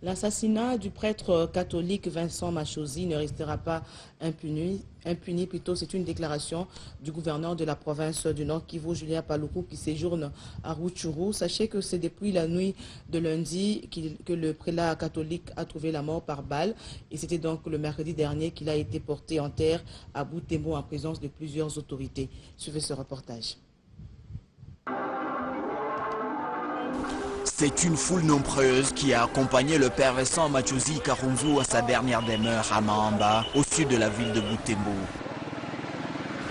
L'assassinat du prêtre catholique Vincent Machozi ne restera pas impuni. Plutôt, c'est une déclaration du gouverneur de la province du Nord Kivu, Julien Paluku, qui séjourne à Rutshuru. Sachez que c'est depuis la nuit de lundi que le prélat catholique a trouvé la mort par balle. Et c'était donc le mercredi dernier qu'il a été porté en terre à Butembo en présence de plusieurs autorités. Suivez ce reportage. C'est une foule nombreuse qui a accompagné le père Vincent Machozi Karunzu à sa dernière demeure à Mahamba, au sud de la ville de Butembo.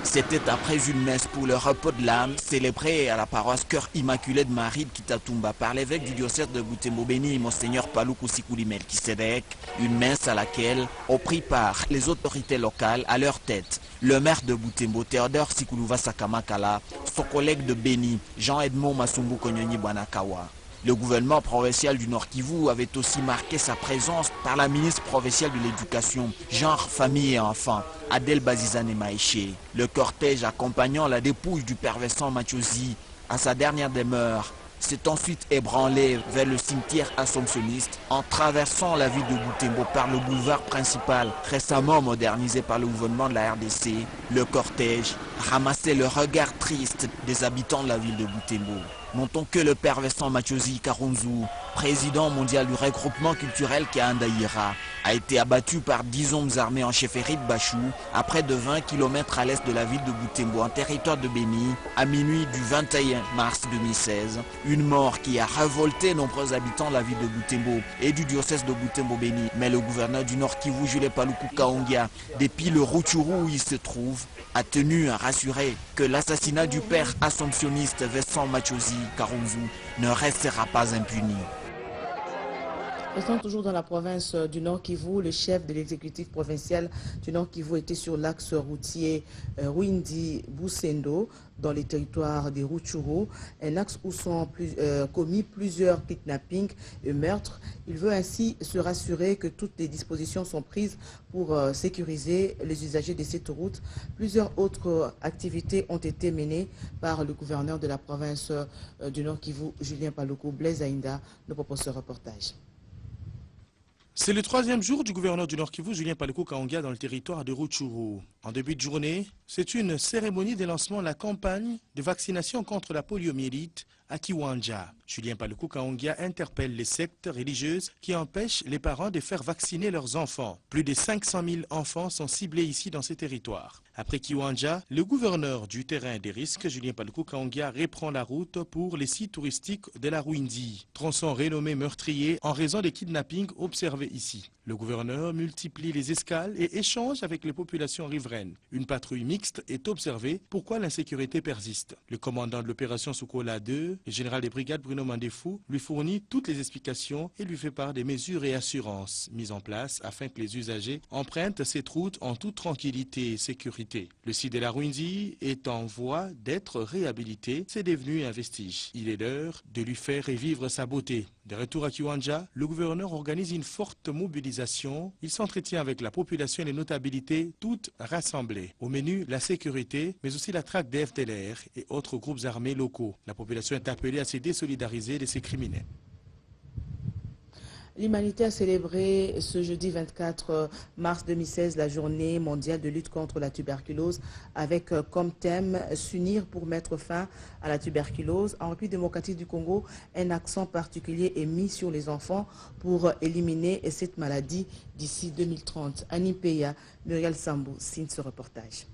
C'était après une messe pour le repos de l'âme célébrée à la paroisse Cœur Immaculé de Marie de Kitatumba par l'évêque du diocèse de Butembo béni, Monseigneur Paluku Sikuli Melkisedek, une messe à laquelle ont pris part les autorités locales à leur tête. Le maire de Butembo, Théodore Sikuluva Sakamakala, son collègue de Béni, Jean-Edmond Masumbu Konyoni Banakawa. Le gouvernement provincial du Nord Kivu avait aussi marqué sa présence par la ministre provinciale de l'Éducation, Genre, Famille et Enfants, Adèle Bazizane Maïché. Le cortège accompagnant la dépouille du père Vincent Machozi à sa dernière demeure s'est ensuite ébranlé vers le cimetière assomptionniste en traversant la ville de Butembo par le boulevard principal, récemment modernisé par le gouvernement de la RDC. Le cortège ramassait le regard triste des habitants de la ville de Butembo. Notons que le père Vincent Machozi Karunzu, président mondial du regroupement culturel Kaandaïra, a été abattu par 10 hommes armés en chefferie de Bachou, à près de 20 km à l'est de la ville de Butembo, en territoire de Béni, à minuit du 21 mars 2016. Une mort qui a révolté nombreux habitants de la ville de Butembo et du diocèse de Butembo-Béni. Mais le gouverneur du Nord Kivu, Julien Paluku Kaongia, depuis le Rutshuru où il se trouve, a tenu à rassurer que l'assassinat du père assomptionniste Vincent Machozi Karunzu ne restera pas impuni. Restons toujours dans la province du Nord Kivu. Le chef de l'exécutif provincial du Nord Kivu était sur l'axe routier Rwindi-Busendo, dans les territoires des Rutshuru, un axe où sont commis plusieurs kidnappings et meurtres. Il veut ainsi se rassurer que toutes les dispositions sont prises pour sécuriser les usagers de cette route. Plusieurs autres activités ont été menées par le gouverneur de la province du Nord Kivu, Julien Paluku. Blaise Aïnda nous propose ce reportage. C'est le troisième jour du gouverneur du Nord Kivu, Julien Paluku Kaongia, dans le territoire de Rutshuru. En début de journée, c'est une cérémonie de lancement de la campagne de vaccination contre la poliomyélite à Kiwanja. Julien Paluku Kaongia interpelle les sectes religieuses qui empêchent les parents de faire vacciner leurs enfants. Plus de 500 000 enfants sont ciblés ici dans ces territoires. Après Kiwanja, le gouverneur du terrain des risques, Julien Paluku Kaongia, reprend la route pour les sites touristiques de la Rwindi, tronçon renommé meurtrier en raison des kidnappings observés ici. Le gouverneur multiplie les escales et échange avec les populations riveraines. Une patrouille mixte est observée. Pourquoi l'insécurité persiste? Le commandant de l'opération Soukola 2, le général des brigades Bruno Mandefou, lui fournit toutes les explications et lui fait part des mesures et assurances mises en place afin que les usagers empruntent cette route en toute tranquillité et sécurité. Le site de la Rwindi est en voie d'être réhabilité. C'est devenu un vestige. Il est l'heure de lui faire revivre sa beauté. De retour à Kiwanja, le gouverneur organise une forte mobilisation. Il s'entretient avec la population et les notabilités, toutes rassemblées. Au menu, la sécurité, mais aussi la traque des FDLR et autres groupes armés locaux. La population est appelée à se désolidariser de ces criminels. L'humanité a célébré ce jeudi 24 mars 2016 la journée mondiale de lutte contre la tuberculose avec comme thème « S'unir pour mettre fin à la tuberculose ». En République démocratique du Congo, un accent particulier est mis sur les enfants pour éliminer cette maladie d'ici 2030. Annie Peya, Muriel Sambou signe ce reportage.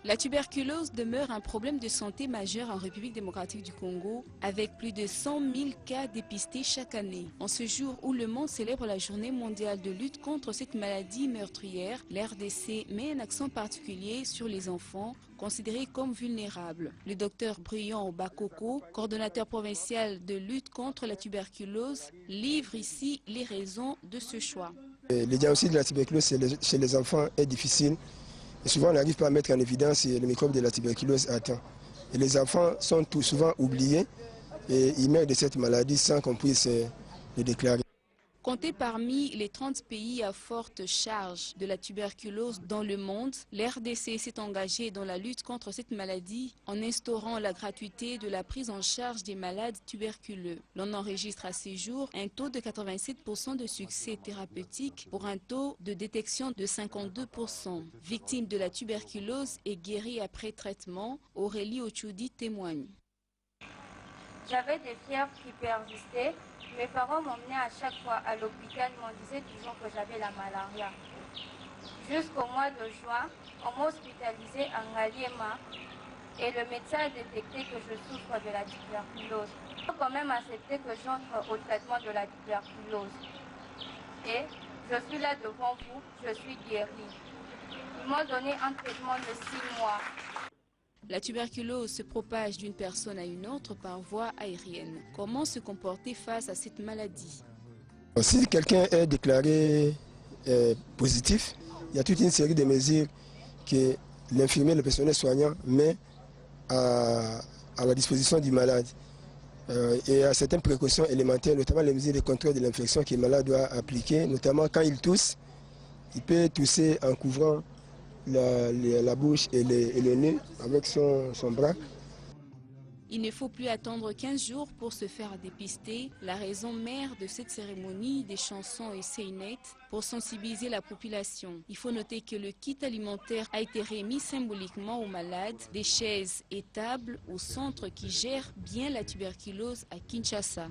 La tuberculose demeure un problème de santé majeur en République démocratique du Congo, avec plus de 100 000 cas dépistés chaque année. En ce jour où le monde célèbre la journée mondiale de lutte contre cette maladie meurtrière, l'RDC met un accent particulier sur les enfants considérés comme vulnérables. Le docteur Brian Bakoko, coordonnateur provincial de lutte contre la tuberculose, livre ici les raisons de ce choix. Le diagnostic de la tuberculose chez les enfants est difficile. Et souvent, on n'arrive pas à mettre en évidence le microbe de la tuberculose à temps. Et les enfants sont souvent oubliés et ils meurent de cette maladie sans qu'on puisse le déclarer. Compté parmi les 30 pays à forte charge de la tuberculose dans le monde, l'RDC s'est engagé dans la lutte contre cette maladie en instaurant la gratuité de la prise en charge des malades tuberculeux. L'on enregistre à ce jour un taux de 87% de succès thérapeutique pour un taux de détection de 52%. Victime de la tuberculose et guérie après traitement, Aurélie Ochoudi témoigne. J'avais des fièvres qui persistaient. Mes parents m'emmenaient à chaque fois à l'hôpital, ils m'en disaient toujours que j'avais la malaria. Jusqu'au mois de juin, on m'a hospitalisé à Ngaliema et le médecin a détecté que je souffre de la tuberculose. Il faut quand même accepter que j'entre au traitement de la tuberculose. Et je suis là devant vous, je suis guérie. Ils m'ont donné un traitement de 6 mois. La tuberculose se propage d'une personne à une autre par voie aérienne. Comment se comporter face à cette maladie? Si quelqu'un est déclaré positif, il y a toute une série de mesures que l'infirmier, le personnel soignant met à la disposition du malade. Et à certaines précautions élémentaires, notamment les mesures de contrôle de l'infection que le malade doit appliquer, notamment quand il tousse, il peut tousser en couvrant la bouche et le nez avec son bras. Il ne faut plus attendre 15 jours pour se faire dépister. La raison mère de cette cérémonie des chansons et seinettes pour sensibiliser la population. Il faut noter que le kit alimentaire a été remis symboliquement aux malades, des chaises et tables au centre qui gère bien la tuberculose à Kinshasa.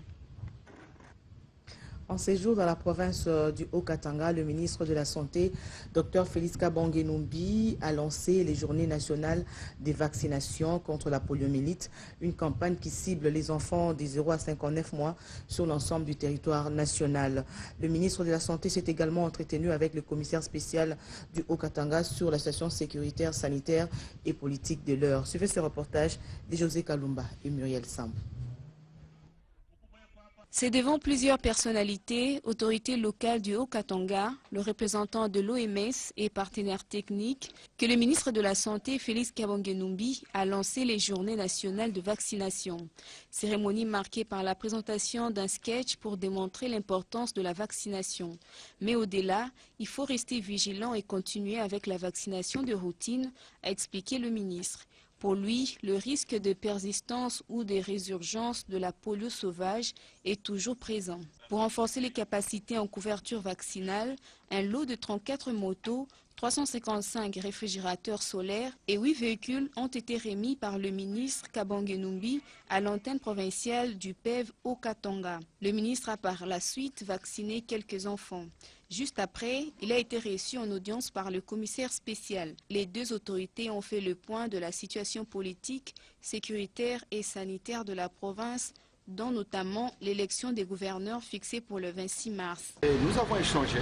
En séjour dans la province du Haut-Katanga, le ministre de la Santé, Dr Félix Kabange Numbi, a lancé les journées nationales des vaccinations contre la poliomyélite, une campagne qui cible les enfants des 0 à 59 mois sur l'ensemble du territoire national. Le ministre de la Santé s'est également entretenu avec le commissaire spécial du Haut-Katanga sur la situation sécuritaire, sanitaire et politique de l'heure. Suivez ce reportage de José Kalumba et Muriel Samb. C'est devant plusieurs personnalités, autorités locales du Haut-Katanga, le représentant de l'OMS et partenaires techniques, que le ministre de la Santé, Félix Kabange Numbi, a lancé les journées nationales de vaccination. Cérémonie marquée par la présentation d'un sketch pour démontrer l'importance de la vaccination. Mais au-delà, il faut rester vigilant et continuer avec la vaccination de routine, a expliqué le ministre. Pour lui, le risque de persistance ou de résurgence de la polio sauvage est toujours présent. Pour renforcer les capacités en couverture vaccinale, un lot de 34 motos, 355 réfrigérateurs solaires et 8 véhicules ont été remis par le ministre Kabange Numbi à l'antenne provinciale du PEV au Katanga. Le ministre a par la suite vacciné quelques enfants. Juste après, il a été reçu en audience par le commissaire spécial. Les deux autorités ont fait le point de la situation politique, sécuritaire et sanitaire de la province, dont notamment l'élection des gouverneurs fixée pour le 26 mars. Nous avons échangé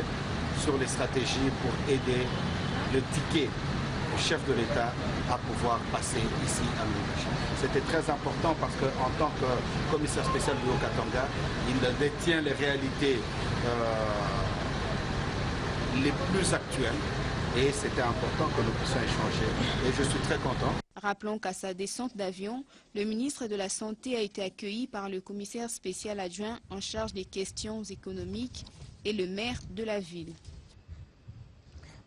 sur les stratégies pour aider le ticket du chef de l'État à pouvoir passer ici à Lubumbashi. C'était très important parce qu'en tant que commissaire spécial du Haut-Katanga, il détient les réalités les plus actuelles et c'était important que nous puissions échanger et je suis très content. Rappelons qu'à sa descente d'avion, le ministre de la Santé a été accueilli par le commissaire spécial adjoint en charge des questions économiques et le maire de la ville.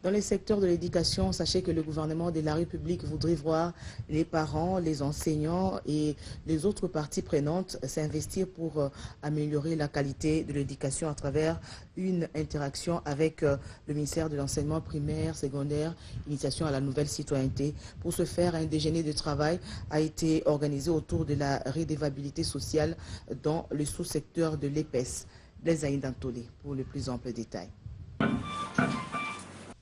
Dans les secteurs de l'éducation, sachez que le gouvernement de la République voudrait voir les parents, les enseignants et les autres parties prenantes s'investir pour améliorer la qualité de l'éducation à travers une interaction avec le ministère de l'enseignement primaire, secondaire, initiation à la nouvelle citoyenneté. Pour ce faire, un déjeuner de travail a été organisé autour de la redevabilité sociale dans le sous-secteur de l'EPES. Blaise Aïdantolé pour le plus ample détail.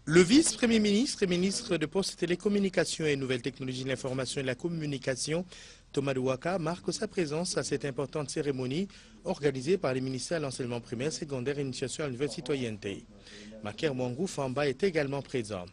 Le vice-premier ministre et ministre de Postes, Télécommunications et Nouvelles Technologies de l'Information et de la Communication, Thomas Douaka, marque sa présence à cette importante cérémonie organisée par les ministères de l'enseignement primaire, secondaire et initiation à la nouvelle citoyenneté. Maker Mwangou Famba est également présent.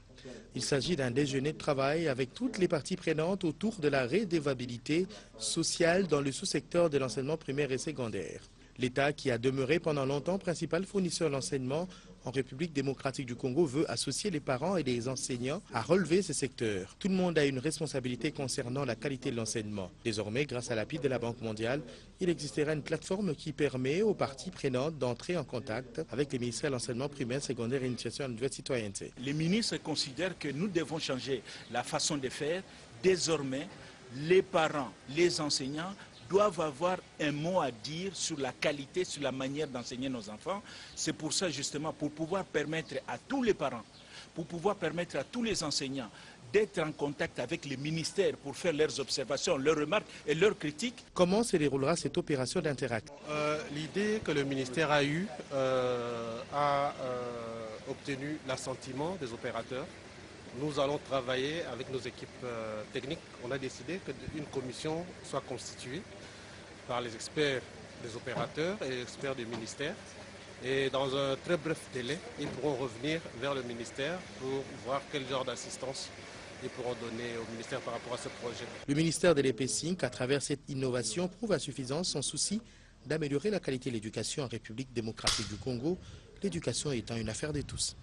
Il s'agit d'un déjeuner de travail avec toutes les parties prenantes autour de la redevabilité sociale dans le sous-secteur de l'enseignement primaire et secondaire. L'État, qui a demeuré pendant longtemps principal fournisseur de l'enseignement en République démocratique du Congo veut associer les parents et les enseignants à relever ces secteurs. Tout le monde a une responsabilité concernant la qualité de l'enseignement. Désormais, grâce à l'appui de la Banque mondiale, il existera une plateforme qui permet aux parties prenantes d'entrer en contact avec les ministères de l'enseignement primaire, secondaire et initiation à la nouvelle citoyenneté. Les ministres considèrent que nous devons changer la façon de faire. Désormais, les parents, les enseignants doivent avoir un mot à dire sur la qualité, sur la manière d'enseigner nos enfants. C'est pour ça justement, pour pouvoir permettre à tous les parents, pour pouvoir permettre à tous les enseignants d'être en contact avec les ministères pour faire leurs observations, leurs remarques et leurs critiques. Comment se déroulera cette opération d'interact? L'idée que le ministère a eue a obtenu l'assentiment des opérateurs. Nous allons travailler avec nos équipes techniques. On a décidé qu'une commission soit constituée par les experts des opérateurs et les experts du ministère. Et dans un très bref délai, ils pourront revenir vers le ministère pour voir quel genre d'assistance ils pourront donner au ministère par rapport à ce projet. Le ministère de l'EPSINC, à travers cette innovation, prouve à suffisance son souci d'améliorer la qualité de l'éducation en République démocratique du Congo, l'éducation étant une affaire de tous.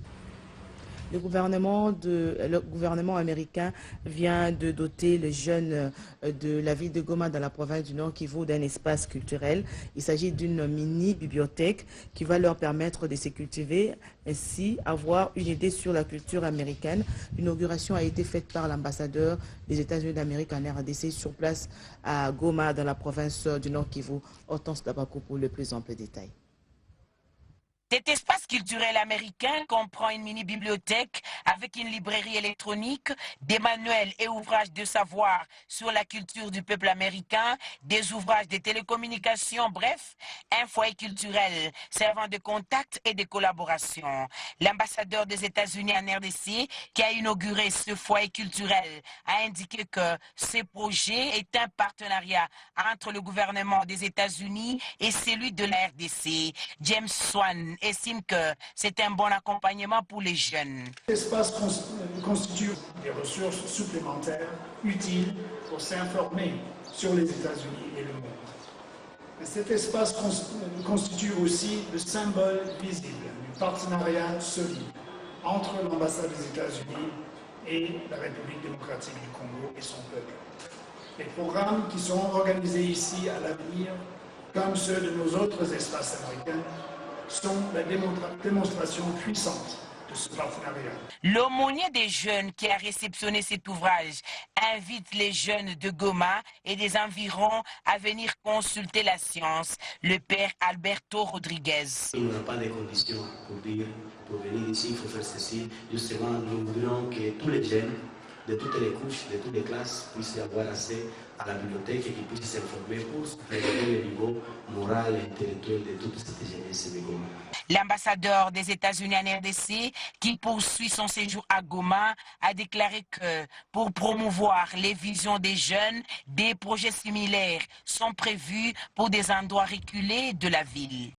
Le gouvernement américain vient de doter les jeunes de la ville de Goma dans la province du Nord Kivu d'un espace culturel. Il s'agit d'une mini-bibliothèque qui va leur permettre de se cultiver, ainsi avoir une idée sur la culture américaine. L'inauguration a été faite par l'ambassadeur des États-Unis d'Amérique en RDC sur place à Goma dans la province du Nord Kivu. Hortense Dabako pour le plus ample détail. Cet espace culturel américain comprend une mini-bibliothèque avec une librairie électronique, des manuels et ouvrages de savoir sur la culture du peuple américain, des ouvrages de télécommunications, bref, un foyer culturel servant de contact et de collaboration. L'ambassadeur des États-Unis en RDC, qui a inauguré ce foyer culturel, a indiqué que ce projet est un partenariat entre le gouvernement des États-Unis et celui de la RDC. James Swan estime que c'est un bon accompagnement pour les jeunes. L'espace constitue des ressources supplémentaires utiles pour s'informer sur les États-Unis et le monde. Mais cet espace constitue aussi le symbole visible du partenariat solide entre l'ambassade des États-Unis et la République démocratique du Congo et son peuple. Les programmes qui seront organisés ici à l'avenir, comme ceux de nos autres espaces américains, sont la démonstration puissante de ce partenariat. L'aumônier des jeunes qui a réceptionné cet ouvrage invite les jeunes de Goma et des environs à venir consulter la science. Le père Alberto Rodriguez. Il n'y a pas de conditions pour venir ici, il faut faire ceci. Justement, nous voulons que tous les jeunes de toutes les couches, de toutes les classes puissent avoir accès à la bibliothèque et qu'ils puissent s'informer pour préserver le niveau moral et intellectuel de toute cette jeunesse de Goma. L'ambassadeur des États-Unis en RDC, qui poursuit son séjour à Goma, a déclaré que pour promouvoir les visions des jeunes, des projets similaires sont prévus pour des endroits reculés de la ville.